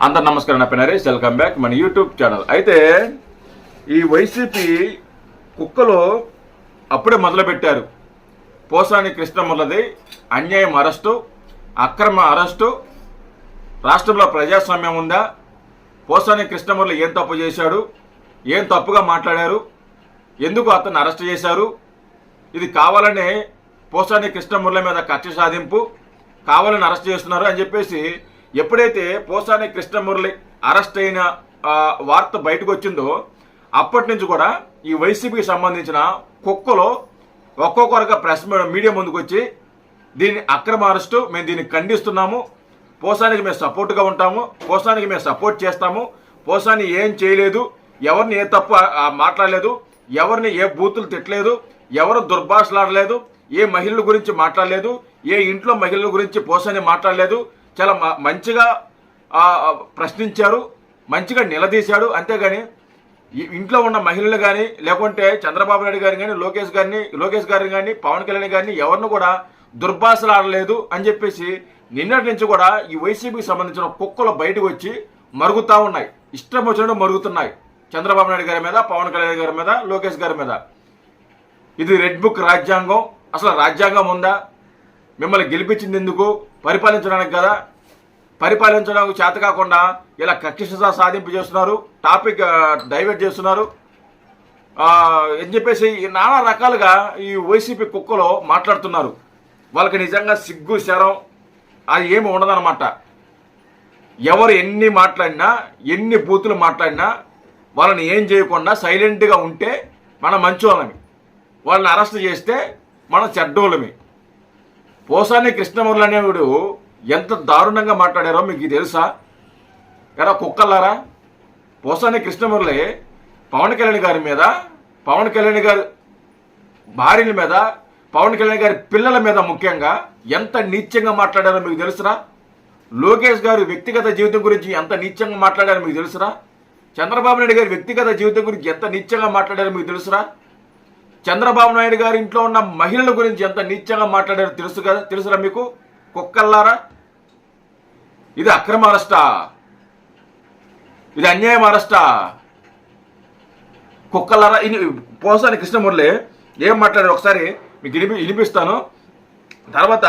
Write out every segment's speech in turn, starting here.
అందరు నమస్కారం. నా పేరు నరేష్. వెల్కమ్ బ్యాక్ మన యూట్యూబ్ ఛానల్. అయితే ఈ వైసీపీ కుక్కలు అప్పుడే మొదలుపెట్టారు. పోసాని కృష్ణమురళిది అన్యాయం అరెస్టు, అక్రమ అరెస్టు. రాష్ట్రంలో ప్రజాస్వామ్యం ఉందా? పోసాని కృష్ణమురళి ఏం తప్పు చేశాడు? ఏం తప్పుగా మాట్లాడారు? ఎందుకు అతన్ని అరెస్ట్ చేశారు? ఇది కావాలనే పోసాని కృష్ణమురళి మీద కక్ష సాధింపు, కావాలని అరెస్ట్ చేస్తున్నారు అని చెప్పేసి ఎప్పుడైతే పోసాని కృష్ణమురళి అరెస్ట్ అయిన వార్త బయటకు వచ్చిందో అప్పటి నుంచి కూడా ఈ వైసీపీకి సంబంధించిన కుక్కలు ఒక్కొక్కరుగా ప్రెస్ మీడియా ముందుకు వచ్చి దీన్ని అక్రమ అరెస్టు, మేము దీన్ని ఖండిస్తున్నాము, పోసానికి మేము సపోర్ట్గా ఉంటాము, పోసానికి మేము సపోర్ట్ చేస్తాము, పోసాని ఏం చేయలేదు, ఎవరిని ఏ తప్పు మాట్లాడలేదు, ఎవరిని ఏ బూతులు తిట్టలేదు, ఎవరు దుర్భాషలాడలేదు, ఏ మహిళల గురించి మాట్లాడలేదు, ఏ ఇంట్లో మహిళల గురించి పోసాని మాట్లాడలేదు, చాలా మంచిగా ప్రశ్నించారు, మంచిగా నిలదీశాడు. అంతేగాని ఇంట్లో ఉన్న మహిళలు కానీ లేకుంటే చంద్రబాబు నాయుడు గారిని కానీ లోకేష్ గారిని కానీ పవన్ కళ్యాణ్ గారిని ఎవరిని కూడా దుర్భాషలు ఆడలేదు అని చెప్పేసి నిన్నటి నుంచి కూడా ఈ వైసీపీకి సంబంధించిన కుక్కలు బయటకు వచ్చి మరుగుతూ ఉన్నాయి. ఇష్టం వచ్చినట్టు మరుగుతున్నాయి చంద్రబాబు నాయుడు గారి మీద, పవన్ కళ్యాణ్ గారి మీద, లోకేష్ గారి మీద. ఇది రెడ్ బుక్ రాజ్యాంగం. అసలు రాజ్యాంగం ఉందా? మిమ్మల్ని గెలిపించింది ఎందుకు? పరిపాలించడానికి కదా. పరిపాలించడానికి చేత కాకుండా ఇలా కక్ష సాధింపు చేస్తున్నారు, టాపిక్ డైవర్ట్ చేస్తున్నారు అని చెప్పేసి నానా రకాలుగా ఈ వైసీపీ కుక్కలు మాట్లాడుతున్నారు. వాళ్ళకి నిజంగా సిగ్గు శరం అది ఏమి ఉండదన్నమాట. ఎవరు ఎన్ని మాట్లాడినా, ఎన్ని బూతులు మాట్లాడినా వాళ్ళని ఏం చేయకుండా సైలెంట్గా ఉంటే మనం మంచోళ్ళమి, వాళ్ళని అరెస్ట్ చేస్తే మనం చెడ్డోళ్ళమి. పోసాని కృష్ణమురళి అనేవాడు ఎంత దారుణంగా మాట్లాడారో మీకు తెలుసా? ఎరా కుక్కలారా, పోసాని కృష్ణమురళి పవన్ కళ్యాణ్ గారి మీద, పవన్ కళ్యాణ్ గారి భార్యల మీద, పవన్ కళ్యాణ్ గారి పిల్లల మీద ముఖ్యంగా ఎంత నీచంగా మాట్లాడారో మీకు తెలుసురా? లోకేష్ గారు వ్యక్తిగత జీవితం గురించి ఎంత నీచంగా మాట్లాడారో మీకు తెలుసురా? చంద్రబాబు నాయుడు గారి వ్యక్తిగత జీవితం గురించి ఎంత నీచంగా మాట్లాడారో మీకు తెలుసురా? చంద్రబాబు నాయుడు గారి ఇంట్లో ఉన్న మహిళల గురించి ఎంత నీచంగా మాట్లాడారో తెలుసురా మీకు కుక్కల్లారా? ఇది అక్రమ అరెస్టా? ఇది అన్యాయం అరెస్టా? కుక్కల్లారా. పోసాని కృష్ణమురళి ఏం మాట్లాడారు ఒకసారి మీకు వినిపిస్తాను. తర్వాత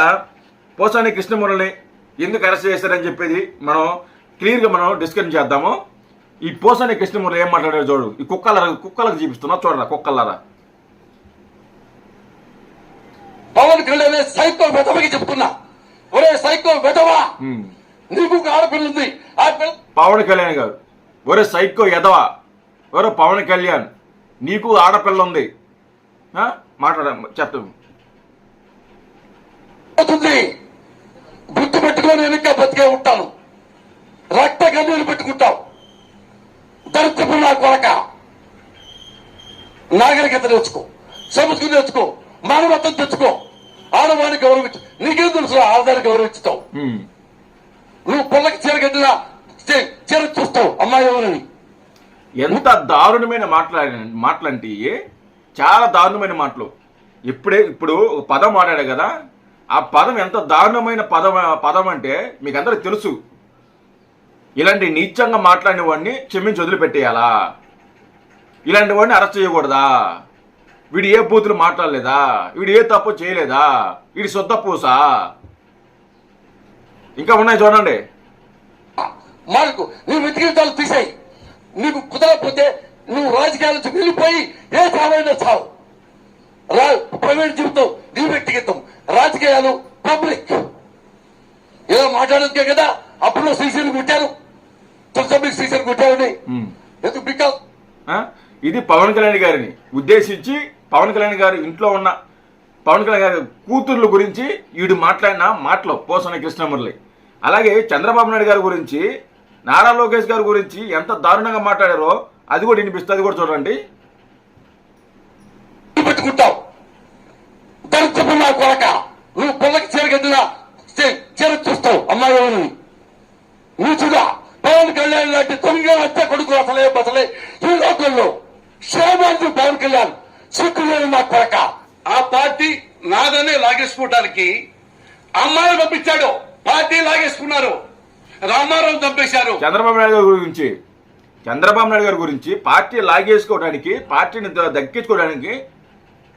పోసాని కృష్ణమురళిని ఎందుకు అరెస్ట్ చేశారని చెప్పేది మనం క్లియర్గా మనం డిస్కస్ చేద్దాము. ఈ పోసాని కృష్ణమురళి ఏం మాట్లాడారు చూడు. ఈ కుక్కలకు చూపిస్తున్నా చూడరా కుక్కల్లారా. పవన్ కళ్యాణ్ సైకో వెధవకి చెప్తున్నా, ఒరే సైకో వెధవా, నీకు ఆడపిల్ల ఉంది. పవన్ కళ్యాణ్ గారు, ఒరే సైకో ఎదవా, ఒరే పవన్ కళ్యాణ్ నీకు ఆడపిల్ల ఉంది, చెప్తాం. గుర్తు పెట్టుకొని వెనక బతికే ఉంటాను, రక్త కన్నీరు పెట్టుకుంటావు. దరిద్రపు నా కొరక, నాగరికత నేర్చుకో, సంస్కృతి నేర్చుకో, మానవత్వం తెచ్చుకో, ఆడవాడిని గౌరవించు. నీకేం తెలుసు ఆడదాన్ని గౌరవించుతావు? నువ్వు పొల్లకి చీర కట్టినా చీర చూస్తావు అమ్మాయి ఎవరని. ఎంత దారుణమైన మాటలంటే చాలా దారుణమైన మాటలు. ఇప్పుడు పదం మాట్లాడే కదా, ఆ పదం ఎంత దారుణమైన పదం అంటే మీకు అందరికి తెలుసు. ఇలాంటి నీచంగా మాట్లాడిన వాడిని క్షమించి వదిలిపెట్టేయాలా? ఇలాంటి వాడిని అరెస్ట్ చేయకూడదా? వీడు ఏ బూతులు మాట్లాడలేదా? వీడు ఏ తప్పు చేయలేదా? వీడి సొంత పూసా? ఇంకా ఉన్నాయి చూడండి. మార్కు నువ్వు వెతికించాలి, తీసేయి. నీకు కుదరకపోతే నువ్వు రాజకీయాల నుంచి వెళ్ళిపోయి ఏ సావైనా చావు. ప్రైవేట్ జీవితం నీ వ్యక్తిగతం, రాజకీయాలు పబ్లిక్. ఏదో మాట్లాడదుకే కదా అప్పుడు సీసీలు కుట్టారు, తొలిసభ్యులు సీసీలు కుట్టారని. ఎందుకు బికాస్ ఇది పవన్ కళ్యాణ్ గారిని ఉద్దేశించి పవన్ కళ్యాణ్ గారి ఇంట్లో ఉన్న పవన్ కళ్యాణ్ గారి కూతుర్ల గురించి వీడు మాట్లాడిన మాటలు పోసాని కృష్ణమురళి. అలాగే చంద్రబాబు నాయుడు గారి గురించి, నారా లోకేష్ గారి గురించి ఎంత దారుణంగా మాట్లాడారో అది కూడా వినిపిస్తుంది. అది కూడా చూడండి. పెట్టుకుంటావు దరిద్రపు నా కొరక, నువ్వు పొల్లకి చీర కట్టినా చీర చూస్తావు అమ్మాయి ఎవరని. నీచుగా పవన్ కళ్యాణ్ లాంటి తొమ్మిది వచ్చే కొడుకు అసలే ఈ లోకంలో క్షేమాన్ని పవన్ కళ్యాణ్ సిక్కులేని నా కొరక. ఆ పార్టీ నాదనే లాగేసుకోవడానికి అమ్మాయిలు పంపించాడు, పార్టీ లాగేసుకున్నారు. రామారావు చంపేశారు. చంద్రబాబు నాయుడు గారి గురించి పార్టీ లాగేసుకోవడానికి, పార్టీని దక్కించుకోవడానికి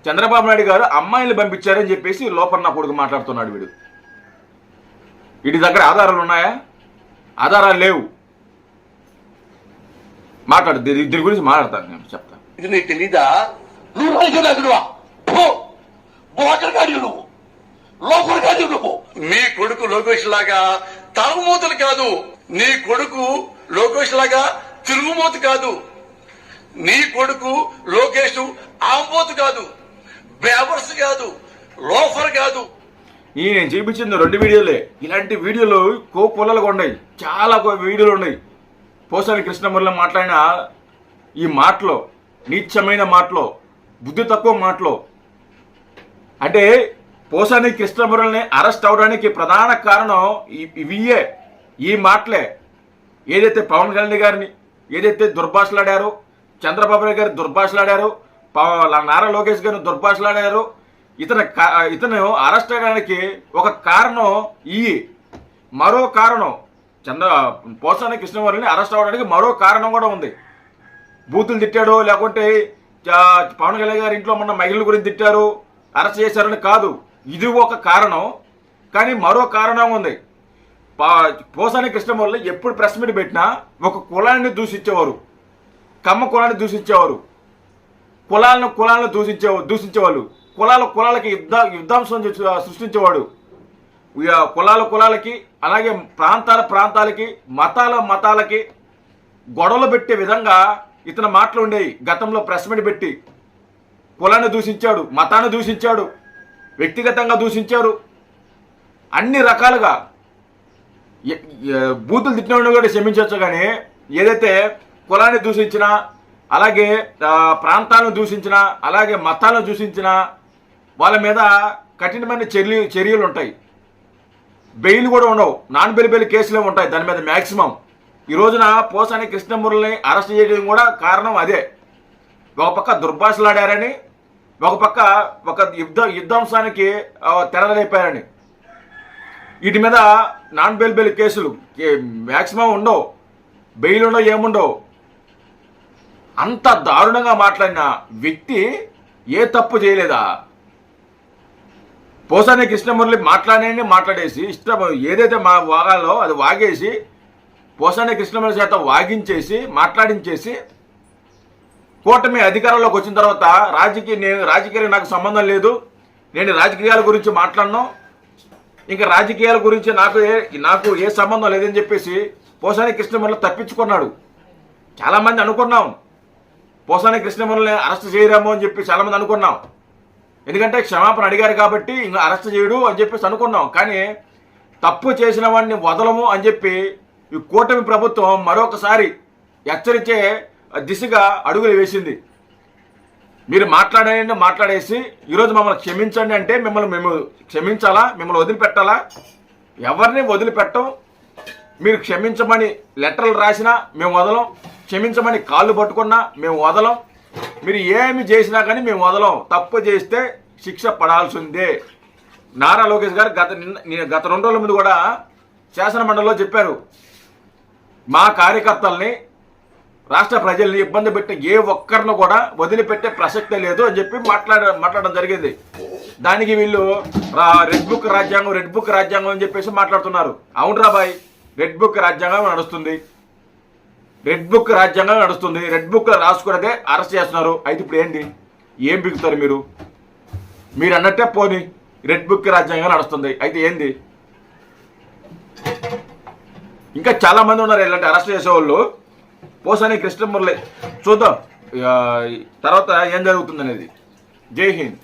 చంద్రబాబు నాయుడు గారు అమ్మాయిలు పంపించారని చెప్పేసి లోపల నా కొడుకు మాట్లాడుతున్నాడు. వీడి దగ్గర ఆధారాలు ఉన్నాయా? ఆధారాలు లేవు. మాట్లాడు, దీని గురించి మాట్లాడతాను, నేను చెప్తాను. ఇది నీకు తెలీదా? నువ్వు రాజకీయ నువ్వు లోపల కాదు. నువ్వు నీ కొడుకు లోకేష్ లాగా తాగుమూతలు కాదు, నీ కొడుకు లోకేష్ లాగా తిరుగుమూత కాదు, నీ కొడుకు లోకేష్ ఆంబోతు కాదు, బేవర్స్ కాదు, లోఫర్ కాదు. నేను చూపించింది 2 వీడియోలే. ఇలాంటి వీడియోలు పుల్లలుగా ఉన్నాయి, చాలా వీడియోలు ఉన్నాయి. పోసాని కృష్ణమురళి మాట్లాడిన ఈ మాటలో, నీచమైన మాటలో, బుద్ధి తక్కువ మాటలో, అంటే పోసాని కృష్ణమురళిని అరెస్ట్ అవడానికి ప్రధాన కారణం ఇవియే, ఈ మాటలే. ఏదైతే పవన్ కళ్యాణ్ గారిని ఏదైతే దుర్భాషలాడారో, చంద్రబాబు నాయుడు గారు దుర్భాషలాడారు, నారా లోకేష్ గారిని దుర్భాషలాడారు, ఇతను అరెస్ట్ అవ్వడానికి ఒక కారణం మరో కారణం పోసాని కృష్ణమురళిని అరెస్ట్ అవ్వడానికి మరో కారణం కూడా ఉంది. బూతులు తిట్టాడు, లేకుంటే పవన్ కళ్యాణ్ గారి ఇంట్లో ఉన్న మహిళల గురించి తిట్టారు, అరెస్ట్ చేశారని కాదు. ఇది ఒక కారణం, కానీ మరో కారణం ఉంది. పోసాని కృష్ణమురళి ఎప్పుడు ప్రెస్ మీట్ పెట్టినా ఒక కులాన్ని దూషించేవారు, కమ్మ కులాన్ని దూషించేవారు, కులాలను దూషించేవాళ్ళు, కులాలకి యుద్ధాంశం సృష్టించేవాడు. కులాలకి అలాగే ప్రాంతాలకి మతాలకి గొడవలు పెట్టే విధంగా ఇతని మాటలు ఉండేవి. గతంలో ప్రెస్ మీట్ పెట్టి కులాన్ని దూషించాడు, మతాన్ని దూషించాడు, వ్యక్తిగతంగా దూషించారు, అన్ని రకాలుగా. బూతులు తిట్టిన కూడా క్షమించవచ్చు, కానీ ఏదైతే కులాన్ని దూషించినా, అలాగే ప్రాంతాలను దూషించినా, అలాగే మతాలను దూషించినా వాళ్ళ మీద కఠినమైన చర్యలు ఉంటాయి. బెయిల్ కూడా ఉండవు, నాన్ బెయిల్ కేసులే ఉంటాయి దాని మీద మ్యాక్సిమం. ఈ రోజున పోసాని కృష్ణమురళిని అరెస్ట్ చేయడం కూడా కారణం అదే. ఒక పక్క దుర్భాషలాడారని, ఒక పక్క ఒక యుద్ధాంశానికి తెరలేపారని. వీటి మీద నాన్ బెయిల్ కేసులు మ్యాక్సిమం ఉండవు, బెయిల్ ఉండవు, ఏముండవు. అంత దారుణంగా మాట్లాడిన వ్యక్తి ఏ తప్పు చేయలేదా? పోసాని కృష్ణమురళి మాట్లాడేసి ఇష్టం ఏదైతే వాగాలో అది వాగేసి, పోసాని కృష్ణమురళి చేత వాగించేసి మాట్లాడించేసి, కూటమి అధికారంలోకి వచ్చిన తర్వాత రాజకీయాలకు నాకు సంబంధం లేదు, నేను రాజకీయాల గురించి మాట్లాడను, ఇంకా రాజకీయాల గురించి నాకు ఏ సంబంధం లేదని చెప్పేసి పోసాని కృష్ణమురళి తప్పించుకున్నాడు. చాలామంది అనుకున్నాం పోసాని కృష్ణమురళిని అరెస్ట్ చేయరేమో అని చెప్పి చాలామంది అనుకున్నాం. ఎందుకంటే క్షమాపణ అడిగారు కాబట్టి ఇంకా అరెస్ట్ చేయడు అని చెప్పేసి అనుకున్నాం. కానీ తప్పు చేసిన వాడిని వదలము అని చెప్పి ఈ కూటమి ప్రభుత్వం మరొకసారి హెచ్చరించే దిశగా అడుగులు వేసింది. మీరు మాట్లాడేసి ఈరోజు మమ్మల్ని క్షమించండి అంటే మేము క్షమించాలా? మిమ్మల్ని వదిలిపెట్టాలా? ఎవరిని వదిలిపెట్టం. మీరు క్షమించమని లెటర్లు రాసినా మేము వదలం, క్షమించమని కాళ్ళు పట్టుకున్నా మేము వదలం, మీరు ఏమి చేసినా కానీ మేము వదలం. తప్పు చేస్తే శిక్ష పడాల్సిందే. నారా లోకేష్ గారు గత 2 రోజుల ముందు కూడా శాసనమండలిలో చెప్పారు, మా కార్యకర్తల్ని, రాష్ట్ర ప్రజల్ని ఇబ్బంది పెట్టిన ఏ ఒక్కరిని కూడా వదిలిపెట్టే ప్రసక్తే లేదు అని చెప్పి మాట్లాడడం జరిగింది. దానికి వీళ్ళు రెడ్ బుక్ రాజ్యాంగం అని చెప్పేసి మాట్లాడుతున్నారు. అవునరా బాయ్, రెడ్ బుక్ రాజ్యాంగం నడుస్తుంది, రెడ్ బుక్ రాసుకున్నదే అరెస్ట్ చేస్తున్నారు. అయితే ఇప్పుడు ఏంటి? ఏం బిగుతారు మీరు అన్నట్టే పోనీ రెడ్ బుక్ రాజ్యాంగం నడుస్తుంది, అయితే ఏంది? ఇంకా చాలా మంది ఉన్నారు ఇలాంటి అరెస్ట్ చేసేవాళ్ళు. పోసాని కృష్ణమురళి చూద్దాం తర్వాత ఏం జరుగుతుంది అనేది. జై హింద్.